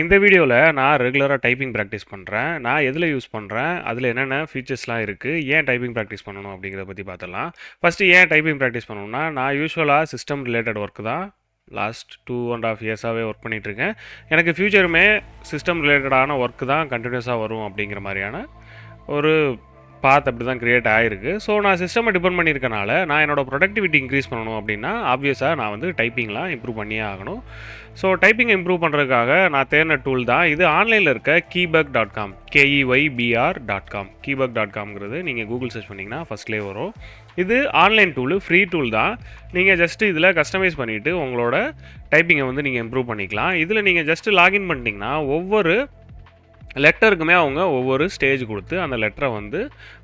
இந்த வீடியோவில் நான் ரெகுலராக டைப்பிங் ப்ராக்டிஸ் பண்ணுறேன். நான் எதில் யூஸ் பண்ணுறேன், அதில் என்னென்ன ஃபீச்சர்ஸ்லாம் இருக்குது, ஏன் டைப்பிங் ப்ராக்டிஸ் பண்ணணும் அப்படிங்கிறத பற்றி பார்த்துடலாம். ஃபஸ்ட்டு ஏன் டைப்பிங் ப்ராக்டிஸ் பண்ணணும்னா, நான் யூஸ்வலாக சிஸ்டம் ரிலேட்டட் ஒர்க் தான் லாஸ்ட் 2.5 இயர்ஸாகவே ஒர்க் பண்ணிகிட்ருக்கேன். எனக்கு ஃப்யூச்சருமே சிஸ்டம் ரிலேட்டடான ஒர்க்கு தான் கண்டினியூஸாக வரும் அப்படிங்கிற மாதிரியான ஒரு பாத் அப்படி தான் க்ரியேட் ஆகிருக்கு. ஸோ நான் சிஸ்டமை டிபெண்ட் பண்ணியிருக்கனால நான் என்னோடய ப்ரொடக்டிவிட்டி இன்க்ரீஸ் பண்ணணும் அப்படின்னா ஆப்வியஸாக நான் வந்து டைப்பிங்லாம் இம்ப்ரூவ் பண்ணியே ஆகணும். ஸோ டைப்பிங் இம்ப்ரூவ் பண்ணுறதுக்காக நான் தேர்ன டூல் தான் இது. ஆன்லைனில் இருக்க keybug.com KEYBR.com keybug.comங்கிறது நீங்கள் கூகுள் சர்ச் பண்ணிங்கன்னா ஃபஸ்ட்லேயே வரும். இது ஆன்லைன் டூலு, ஃப்ரீ டூல் தான். நீங்கள் ஜஸ்ட்டு இதில் கஸ்டமைஸ் பண்ணிவிட்டு உங்களோட டைப்பிங்கை வந்து நீங்கள் இம்ப்ரூவ் பண்ணிக்கலாம். இதில் நீங்கள் ஜஸ்ட்டு லாகின் பண்ணிட்டீங்கன்னா ஒவ்வொரு லெட்டருக்குமே அவங்க ஒவ்வொரு ஸ்டேஜ் கொடுத்து அந்த லெட்டரை வந்து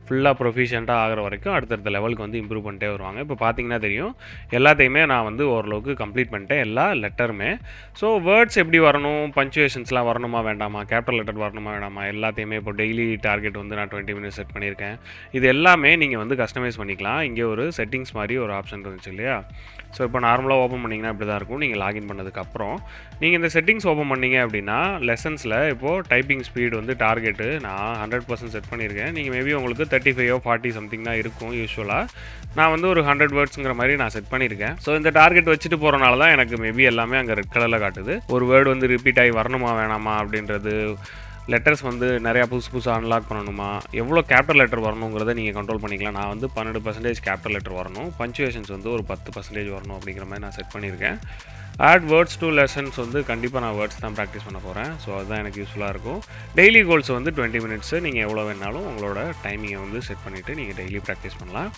ஃபுல்லாக ப்ரொஃபிஷியண்ட்டாக ஆகிற வரைக்கும் அடுத்தடுத்த லெவலுக்கு வந்து இம்ப்ரூவ் பண்ணிட்டே வருவாங்க. இப்போ பார்த்தீங்கன்னா தெரியும், எல்லாத்தையுமே நான் வந்து ஓரளவுக்கு கம்ப்ளீட் பண்ணிட்டேன், எல்லா லெட்டருமே. ஸோ வேர்ட்ஸ் எப்படி வரணும், பஞ்சுவேஷன்ஸ்லாம் வரணுமா வேண்டாமா, கேபிட்டல் லெட்டர் வரணுமா வேண்டாமா, எல்லாத்தையுமே இப்போ டெய்லி டார்கெட் வந்து நான் 20 மினிட்ஸ் செட் பண்ணியிருக்கேன். இது எல்லாமே நீங்கள் வந்து கஸ்டமைஸ் பண்ணிக்கலாம். இங்கே ஒரு செட்டிங்ஸ் மாதிரி ஒரு ஆப்ஷன் இருந்துச்சு இல்லையா. ஸோ இப்போ நார்மலாக ஓப்பன் பண்ணிங்கன்னா இப்படி தான் இருக்கும். நீங்கள் லாகின் பண்ணதுக்கப்புறம் நீங்கள் இந்த செட்டிங்ஸ் ஓப்பன் பண்ணிங்க அப்படின்னா லெசன்ஸில் இப்போது டைப்பிங் ஸ்பீடு வந்து டார்கெட்டு நான் 100% செட் பண்ணியிருக்கேன். நீங்கள் மேபி உங்களுக்கு 35 40 சம்திங் தான் இருக்கும் யூஸ்வலாக. நான் வந்து ஒரு 100 வேர்ட்ஸுங்கிற மாதிரி நான் செட் பண்ணியிருக்கேன். ஸோ இந்த டார்கெட் வச்சுட்டு போகிறனால தான் எனக்கு மேபி எல்லாமே அங்கே ரெட் கலரில் காட்டுது. ஒரு வேர்டு வந்து ரிப்பீட் ஆகி வரணுமா வேணாமா அப்படின்றது, லெட்டர்ஸ் வந்து நிறையா புதுசாக அன்லாக் பண்ணணுமா, எவ்வளோ கேபிட்டல் லெட்டர் வரணுங்கிறத நீங்கள் கண்ட்ரோல் பண்ணிக்கலாம். நான் வந்து 12% கேபிட்டல் லெட்டர் வரணும், பஞ்சுவேஷன்ஸ் வந்து ஒரு 10% வரணும் அப்படிங்கிற மாதிரி நான் செட் பண்ணியிருக்கேன். ஆட் வேர்ட்ஸ் டு லெசன்ஸ் வந்து கண்டிப்பாக நான் வேர்ட்ஸ் தான் ப்ராக்டிஸ் பண்ண போகிறேன். ஸோ அதுதான் எனக்கு யூஸ்ஃபுல்லாக இருக்கும். டெய்லி கோல்ஸ் வந்து 20 மினிட்ஸு நீங்கள் எவ்வளோ வேணாலும் உங்களோட டைமிங்கை வந்து செட் பண்ணிவிட்டு நீங்கள் டெய்லி ப்ராக்டிஸ் பண்ணலாம்.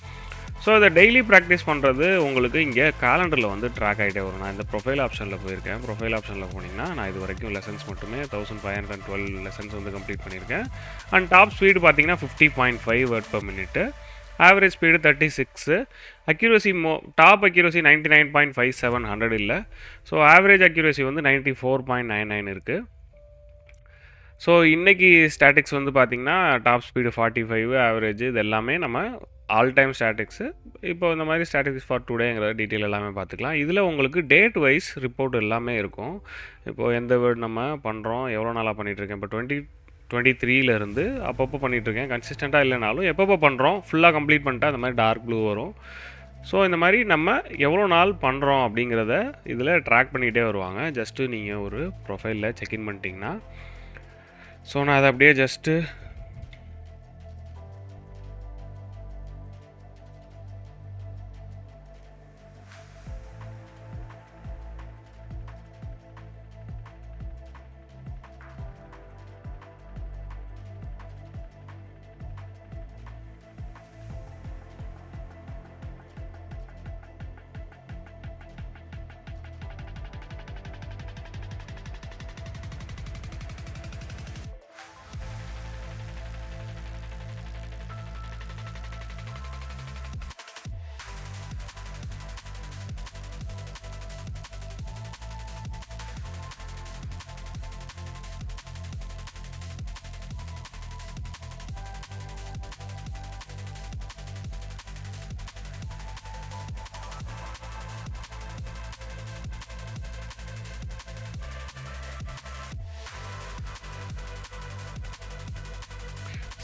ஸோ இதை டெய்லி ப்ராக்டிஸ் பண்ணுறது உங்களுக்கு இங்கே கேலண்டரில் வந்து ட்ராக் ஆகிட்டே வரும். நான் இந்த ப்ரொஃபைல் ஆப்ஷனில் போயிருக்கேன். ப்ரொஃபைல் ஆப்ஷனில் போனீங்கன்னா நான் இது வரைக்கும் லெசன்ஸ் மட்டுமே 1512 லெசன்ஸ் வந்து கம்ப்ளீட் பண்ணியிருக்கேன். அண்ட் டாப் ஸ்பீடு பார்த்தீங்கன்னா 50.5 word per minute, average speed 36, accuracy top accuracy 99.57 இல்லை. ஸோ ஆவரேஜ் அக்யூரசி வந்து 94.99 இருக்குது. ஸோ இன்றைக்கி ஸ்டாட்டிக்ஸ் வந்து பார்த்திங்கன்னா டாப் ஸ்பீடு 45, ஆவரேஜ் இது எல்லாமே நம்ம ஆல் டைம் ஸ்டாட்டிக்ஸு. இப்போ இந்த மாதிரி ஸ்டாட்டிக்ஸ் ஃபார் டுடேங்கிற டீட்டெயில் எல்லாமே பார்த்துக்கலாம். இதில் உங்களுக்கு டேட் வைஸ் ரிப்போர்ட் எல்லாமே இருக்கும். இப்போது எந்த வேர்டு நம்ம பண்ணுறோம், எவ்வளோ நாளாக பண்ணிகிட்ருக்கேன், இப்போ 2023 அப்பப்போ பண்ணிகிட்ருக்கேன். கன்சிஸ்டண்ட்டாக இல்லைனாலும் எப்பப்போ பண்ணுறோம், ஃபுல்லாக கம்ப்ளீட் பண்ணிட்டா அந்த மாதிரி டார்க் ப்ளூ வரும். ஸோ இந்த மாதிரி நம்ம எவ்வளோ நாள் பண்ணுறோம் அப்படிங்கிறத இதில் ட்ராக் பண்ணிகிட்டே வருவாங்க. ஜஸ்ட்டு நீங்கள் ஒரு ப்ரொஃபைலில் செக்இன் பண்ணிட்டீங்கன்னா, ஸோ நான் அதை அப்படியே ஜஸ்ட்டு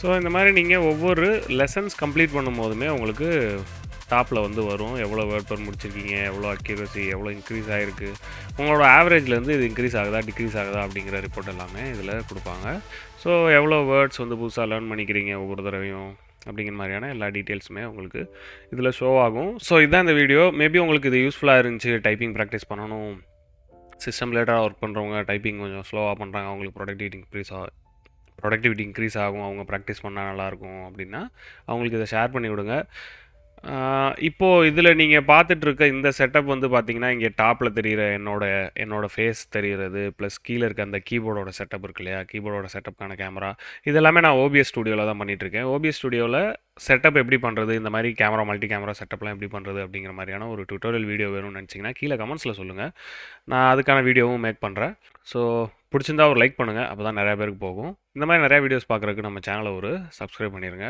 ஸோ இந்த மாதிரி நீங்கள் ஒவ்வொரு லெசன்ஸ் கம்ப்ளீட் பண்ணும்போதுமே உங்களுக்கு டாப்பில் வந்து வரும். எவ்வளோ வேர்ட் பர் முடிச்சிருக்கீங்க, எவ்வளோ அக்யூரசி, எவ்வளோ இன்க்ரீஸ் ஆகிருக்கு, உங்களோட ஆவரேஜ்லேருந்து இது இன்க்ரீஸ் ஆகுதா டிக்ரீஸ் ஆகுதா அப்படிங்கிற ரிப்போர்ட் எல்லாமே இதில் கொடுப்பாங்க. ஸோ எவ்வளோ வேர்ட்ஸ் வந்து புதுசாக லேர்ன் பண்ணிக்கிறீங்க ஒவ்வொரு தடவையும் அப்படிங்கிற மாதிரியான எல்லா டீட்டெயில்ஸுமே உங்களுக்கு இதில் ஷோ ஆகும். ஸோ இதுதான் இந்த வீடியோ. மேபி உங்களுக்கு இது யூஸ்ஃபுல்லாக இருந்துச்சு. டைப்பிங் ப்ராக்டிஸ் பண்ணணும், சிஸ்டம் ரிலேட்டடாக ஒர்க் பண்ணுறவங்க டைப்பிங் கொஞ்சம் ஸ்லோவாக பண்ணுறாங்க, அவங்களுக்கு ப்ரொடக்டிவிட்டி இன்க்ரீஸ் ஆகும், அவங்க ப்ராக்டிஸ் பண்ணால் நல்லாயிருக்கும் அப்படின்னா அவங்களுக்கு இதை ஷேர் பண்ணி விடுங்க. இப்போது இதில் நீங்கள் பார்த்துட்ருக்க இந்த செட்டப் வந்து பார்த்திங்கன்னா இங்கே டாப்பில் தெரிகிற என்னோடய ஃபேஸ் தெரிகிறது, ப்ளஸ் கீழே இருக்க அந்த கீபோர்டோட செட்டப் இருக்கு இல்லையா, கீபோர்டோட செட்டப்புக்கான கேமரா, இதெல்லாமே நான் ஓபிஎஸ் ஸ்டுடியோவில் தான் பண்ணிகிட்ருக்கேன். ஓபிஎஸ் ஸ்டுடியோவில் செட்டப் எப்படி பண்ணுறது, இந்த மாதிரி கேமரா மல்டி கேமரா செட்டப்லாம் எப்படி பண்ணுறது அப்படிங்கிற மாதிரியான ஒரு டுட்டோரியல் வீடியோ வேணும்னு நினச்சிங்கன்னா கீழே கமெண்ட்ஸில் சொல்லுங்கள். நான் அதுக்கான வீடியோவும் மேக் பண்ணுறேன். ஸோ பிடிச்சிருந்தா ஒரு லைக் பண்ணுங்கள், அப்போ தான் நிறையா பேருக்கு போகும். இந்த மாதிரி நிறையா வீடியோஸ் பார்க்குறதுக்கு நம்ம சேனலை ஒரு சப்ஸ்கிரைப் பண்ணிடுங்க.